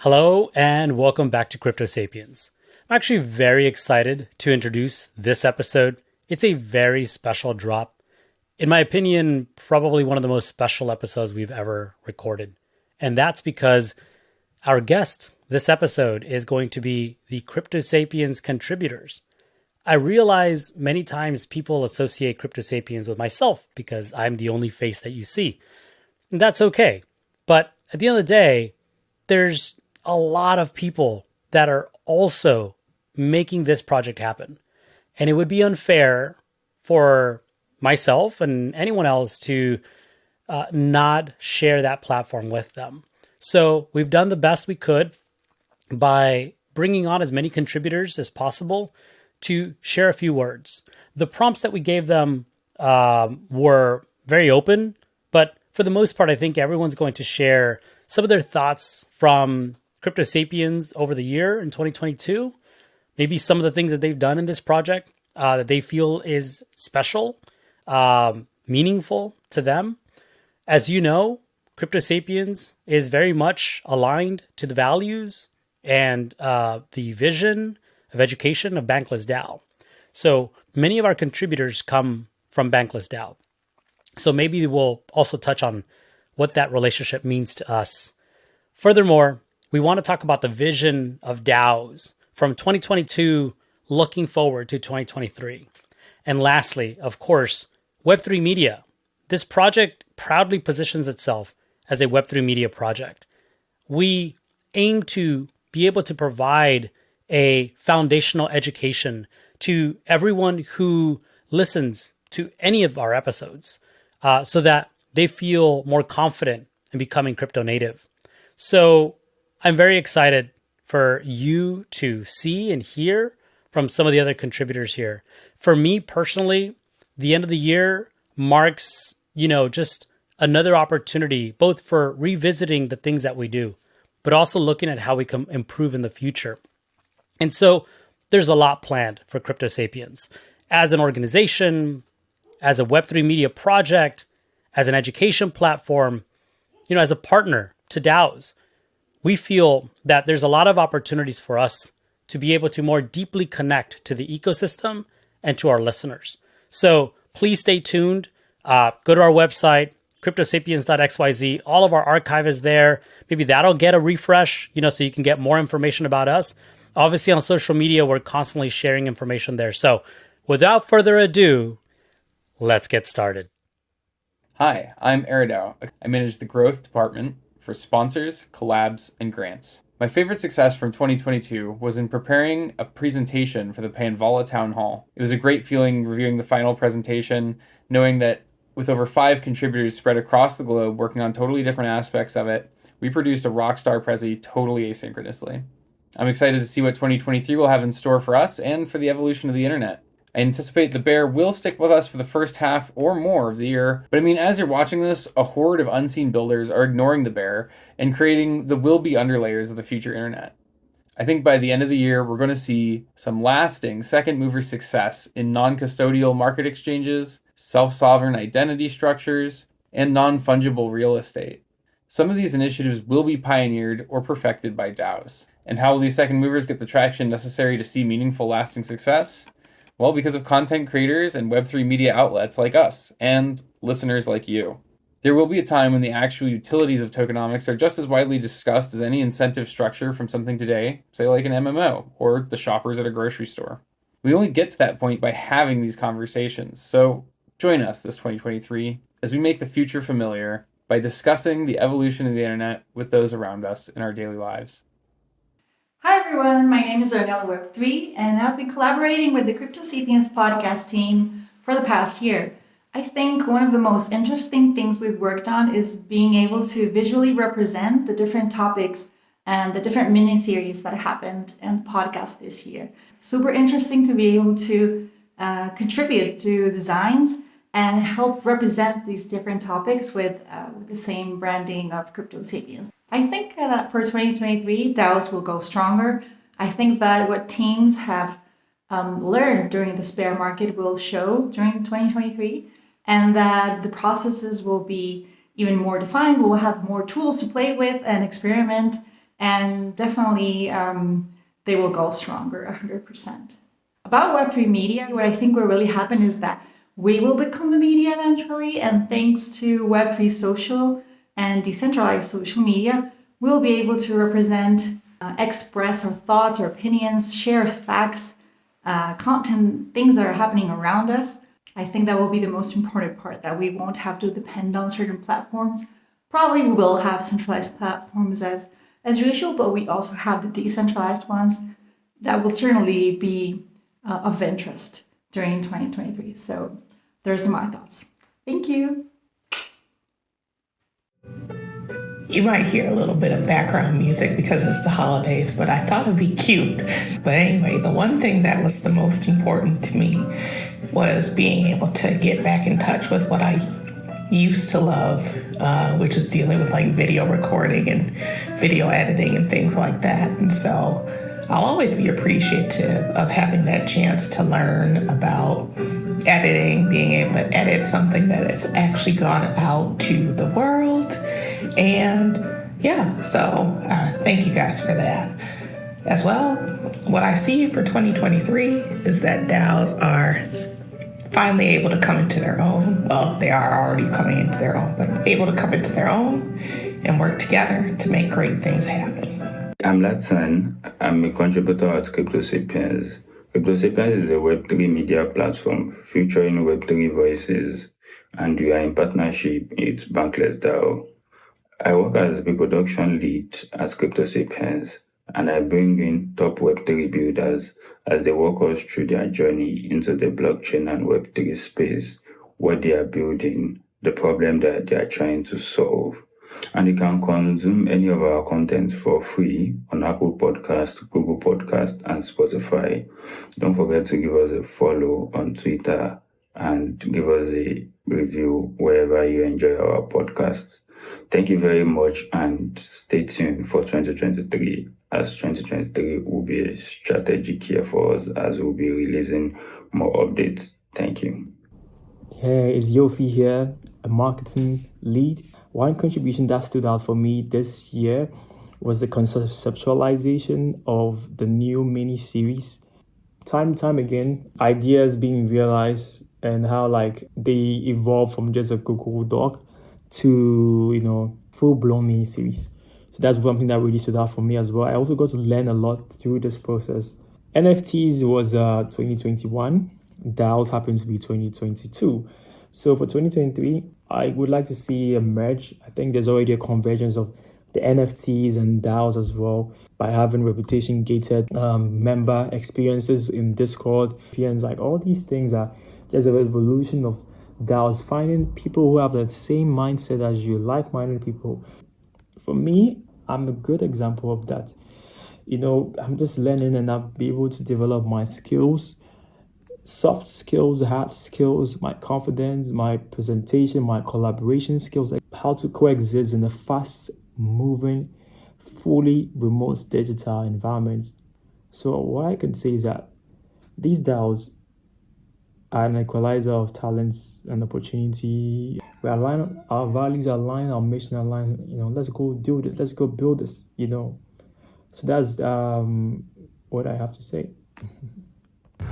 Hello and welcome back to Crypto Sapiens. I'm actually very excited to introduce this episode. It's a very special drop. In my opinion, probably one of the most special episodes we've ever recorded. And that's because our guest this episode is going to be the Crypto Sapiens contributors. I realize many times people associate Crypto Sapiens with myself because I'm the only face that you see. And that's okay. But at the end of the day, there's a lot of people that are also making this project happen. And it would be unfair for myself and anyone else to not share that platform with them. So we've done the best we could by bringing on as many contributors as possible to share a few words. The prompts that we gave them were very open, but for the most part, I think everyone's going to share some of their thoughts from Crypto Sapiens over the year in 2022, maybe some of the things that they've done in this project that they feel is special, meaningful to them. As you know, Crypto Sapiens is very much aligned to the values and the vision of education of Bankless DAO. So many of our contributors come from Bankless DAO. So maybe we'll also touch on what that relationship means to us. Furthermore, we want to talk about the vision of DAOs from 2022 looking forward to 2023. And lastly, of course, Web3 Media. This project proudly positions itself as a Web3 Media project. We aim to be able to provide a foundational education to everyone who listens to any of our episodes so that they feel more confident in becoming crypto native. So I'm very excited for you to see and hear from some of the other contributors here. For me personally, the end of the year marks, just another opportunity, both for revisiting the things that we do, but also looking at how we can improve in the future. And so there's a lot planned for Crypto Sapiens as an organization, as a Web3 media project, as an education platform, as a partner to DAOs. We feel that there's a lot of opportunities for us to be able to more deeply connect to the ecosystem and to our listeners. So please stay tuned. Go to our website, cryptosapiens.xyz. All of our archive is there. Maybe that'll get a refresh, so you can get more information about us. Obviously on social media, we're constantly sharing information there. So without further ado, let's get started. Hi, I'm EriDAO. I manage the growth department for sponsors, collabs, and grants. My favorite success from 2022 was in preparing a presentation for the Panvala Town Hall. It was a great feeling reviewing the final presentation, knowing that with over 5 contributors spread across the globe working on totally different aspects of it, we produced a rockstar Prezi totally asynchronously. I'm excited to see what 2023 will have in store for us and for the evolution of the internet. I anticipate the bear will stick with us for the first half or more of the year, but as you're watching this, a horde of unseen builders are ignoring the bear and creating the will-be underlayers of the future internet. I think by the end of the year, we're going to see some lasting second-mover success in non-custodial market exchanges, self-sovereign identity structures, and non-fungible real estate. Some of these initiatives will be pioneered or perfected by DAOs. And how will these second movers get the traction necessary to see meaningful lasting success? Well, because of content creators and Web3 media outlets like us, and listeners like you. There will be a time when the actual utilities of tokenomics are just as widely discussed as any incentive structure from something today, say like an MMO, or the shoppers at a grocery store. We only get to that point by having these conversations, so join us this 2023 as we make the future familiar by discussing the evolution of the internet with those around us in our daily lives. Hi everyone, my name is Ornella Web3 and I've been collaborating with the Crypto Sapiens podcast team for the past year. I think one of the most interesting things we've worked on is being able to visually represent the different topics and the different mini-series that happened in the podcast this year. Super interesting to be able to contribute to designs and help represent these different topics with the same branding of Crypto Sapiens. I think that for 2023, DAOs will go stronger. I think that what teams have learned during this bear market will show during 2023, and that the processes will be even more defined. We'll have more tools to play with and experiment, and definitely they will go stronger 100%. About Web3 media, what I think will really happen is that we will become the media eventually, and thanks to Web3 social and decentralized social media, we'll be able to represent, express our thoughts, our opinions, share facts, content, things that are happening around us. I think that will be the most important part, that we won't have to depend on certain platforms. Probably we will have centralized platforms as usual, but we also have the decentralized ones that will certainly be of interest during 2023. So those are my thoughts. Thank you. You might hear a little bit of background music because it's the holidays, but I thought it'd be cute. But anyway, the one thing that was the most important to me was being able to get back in touch with what I used to love, which is dealing with like video recording and video editing and things like that. And so I'll always be appreciative of having that chance to learn about editing, being able to edit something that has actually gone out to the world. And yeah, so thank you guys for that. As well, what I see for 2023 is that DAOs are finally able to come into their own. Well, they are already coming into their own, but able to come into their own and work together to make great things happen. I'm Latsan. I'm a contributor at Crypto Sapiens. Crypto Sapiens is a Web3 media platform featuring Web3 voices, and we are in partnership with Bankless DAO. I work as the production lead at Crypto Sapiens, and I bring in top Web3 builders as they walk us through their journey into the blockchain and Web3 space, what they are building, the problem that they are trying to solve. And you can consume any of our content for free on Apple Podcasts, Google Podcasts, and Spotify. Don't forget to give us a follow on Twitter and give us a review wherever you enjoy our podcasts. Thank you very much, and stay tuned for 2023, as 2023 will be a strategic year for us as we'll be releasing more updates. Thank you. Hey, it's Yofi here, a marketing lead. One contribution that stood out for me this year was the conceptualization of the new mini-series. Time and time again, ideas being realized and how like they evolve from just a Google Doc to, full-blown mini-series. So that's one thing that really stood out for me as well. I also got to learn a lot through this process. NFTs was 2021. DAOs happened to be 2022. So for 2023, I would like to see a merge. I think there's already a convergence of the NFTs and DAOs as well by having reputation-gated member experiences in Discord. And like all these things are just a evolution of DAOs, finding people who have the same mindset as you, like-minded people. For me, I'm a good example of that. I'm just learning and I'll be able to develop my skills, soft skills, hard skills, my confidence, my presentation, my collaboration skills, like how to coexist in a fast-moving, fully remote digital environment. So what I can say is that these DAOs are an equalizer of talents and opportunity. We align, our values align, our mission align. Let's go do this. Let's go build this. So that's what I have to say.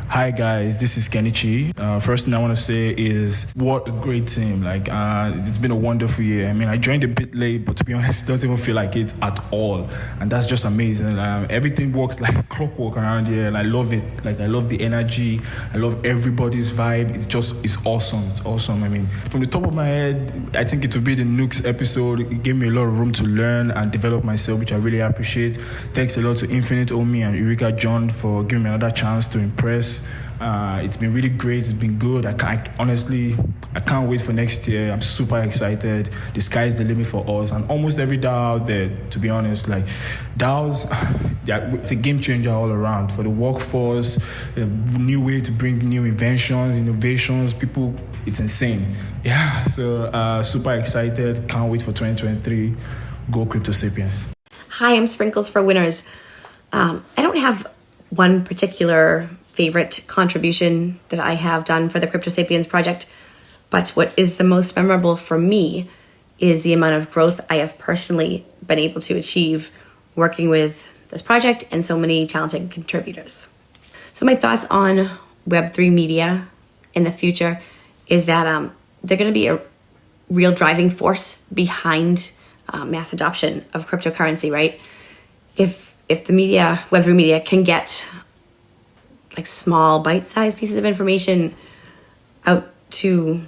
Hi guys, this is Kenichi. First thing I want to say is what a great team. It's been a wonderful year. I joined a bit late, but to be honest, it doesn't even feel like it at all. And that's just amazing. Everything works like clockwork around here, and I love it. I love the energy. I love everybody's vibe. It's awesome. It's awesome. From the top of my head, I think it will be the Nooks episode. It gave me a lot of room to learn and develop myself, which I really appreciate. Thanks a lot to InfiniteHomie and EurekaJohn for giving me another chance to impress. It's been really great. It's been good. I can't wait for next year. I'm super excited. The sky's the limit for us and almost every DAO out there, to be honest. DAOs, it's a game changer all around for the workforce, a new way to bring new inventions, innovations, people. It's insane. Yeah, so super excited. Can't wait for 2023. Go Crypto Sapiens. Hi, I'm SprinklesForWinners. I don't have one particular favorite contribution that I have done for the Crypto Sapiens project, but what is the most memorable for me is the amount of growth I have personally been able to achieve working with this project and so many talented contributors. So my thoughts on Web3 media in the future is that they're going to be a real driving force behind mass adoption of cryptocurrency, right? If the media, Web3 media, can get like small bite-sized pieces of information out to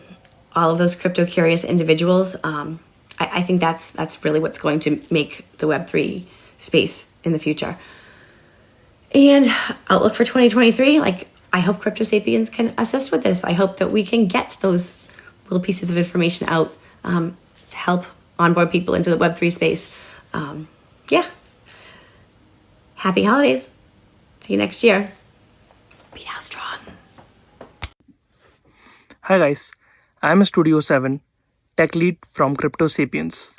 all of those crypto curious individuals, I think that's really what's going to make the Web3 space in the future. And outlook for 2023, like I hope CryptoSapiens can assist with this. I hope that we can get those little pieces of information out to help onboard people into the Web3 space. Yeah. Happy holidays. See you next year. Be now strong. Hi guys, I'm Studio 7, tech lead from Crypto Sapiens.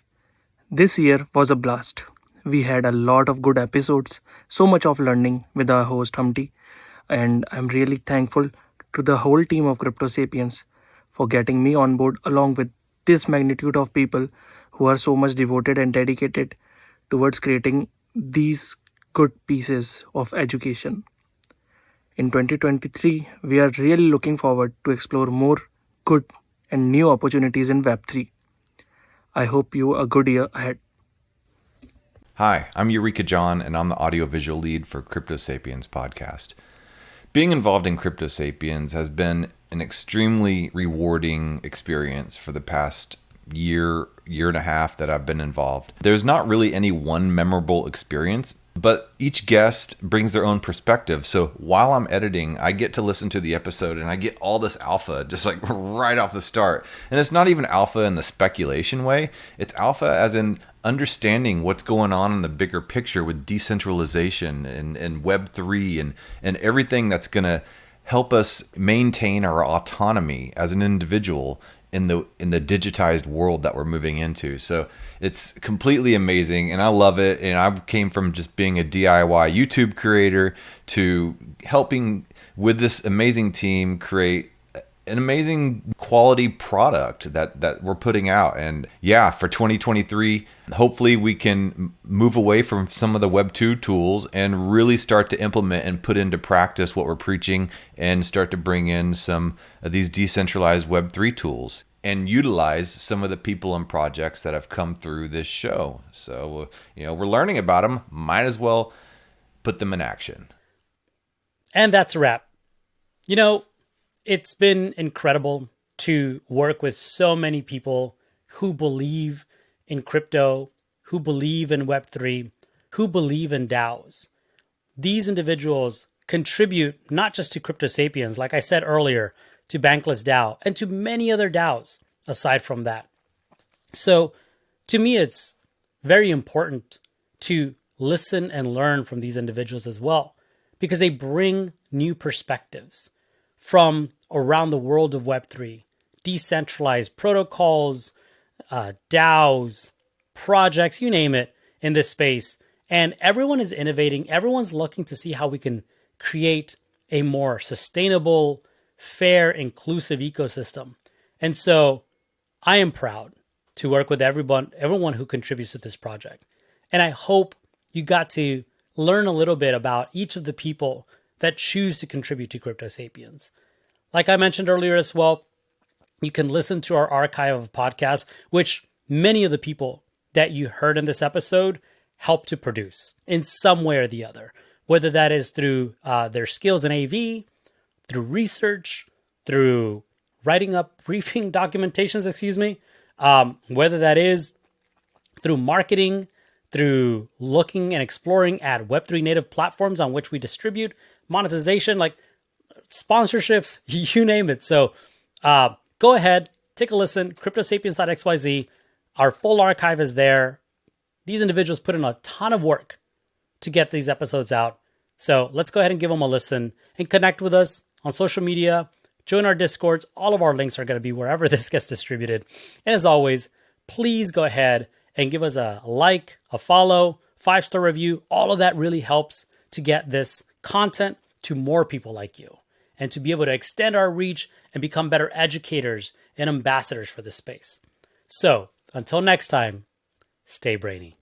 This year was a blast. We had a lot of good episodes, so much of learning with our host Humpty, and I'm really thankful to the whole team of Crypto Sapiens for getting me on board along with this magnitude of people who are so much devoted and dedicated towards creating these good pieces of education. In 2023, we are really looking forward to explore more good and new opportunities in Web3. I hope you a good year ahead. Hi, I'm EurekaJohn, and I'm the audiovisual lead for Crypto Sapiens podcast. Being involved in Crypto Sapiens has been an extremely rewarding experience for the past year and a half that I've been involved. There's not really any one memorable experience, but each guest brings their own perspective. So while I'm editing, I get to listen to the episode and I get all this alpha just like right off the start. And it's not even alpha in the speculation way. It's alpha as in understanding what's going on in the bigger picture with decentralization and Web3 and everything that's going to help us maintain our autonomy as an individual in the digitized world that we're moving into. So it's completely amazing and I love it. And I came from just being a DIY YouTube creator to helping with this amazing team create an amazing quality product that we're putting out. And yeah, for 2023, hopefully we can move away from some of the Web 2 tools and really start to implement and put into practice what we're preaching and start to bring in some of these decentralized Web 3 tools and utilize some of the people and projects that have come through this show. So, we're learning about them, might as well put them in action. And that's a wrap. It's been incredible to work with so many people who believe in crypto, who believe in Web3, who believe in DAOs. These individuals contribute not just to Crypto Sapiens, like I said earlier, to Bankless DAO and to many other DAOs aside from that. So to me, it's very important to listen and learn from these individuals as well, because they bring new perspectives from around the world of Web3, decentralized protocols, DAOs, projects, you name it, in this space. And everyone is innovating. Everyone's looking to see how we can create a more sustainable, fair, inclusive ecosystem. And so I am proud to work with everyone who contributes to this project. And I hope you got to learn a little bit about each of the people that choose to contribute to Crypto Sapiens. Like I mentioned earlier as well, you can listen to our archive of podcasts, which many of the people that you heard in this episode help to produce in some way or the other, whether that is through their skills in AV, through research, through writing up briefing documentations, whether that is through marketing, through looking and exploring at Web3 native platforms on which we distribute, monetization, like sponsorships, you name it. So go ahead, take a listen, cryptosapiens.xyz. Our full archive is there. These individuals put in a ton of work to get these episodes out. So let's go ahead and give them a listen and connect with us on social media. Join our Discords. All of our links are going to be wherever this gets distributed. And as always, please go ahead and give us a like, a follow, 5-star review. All of that really helps to get this content to more people like you and to be able to extend our reach and become better educators and ambassadors for this space. So until next time, stay brainy.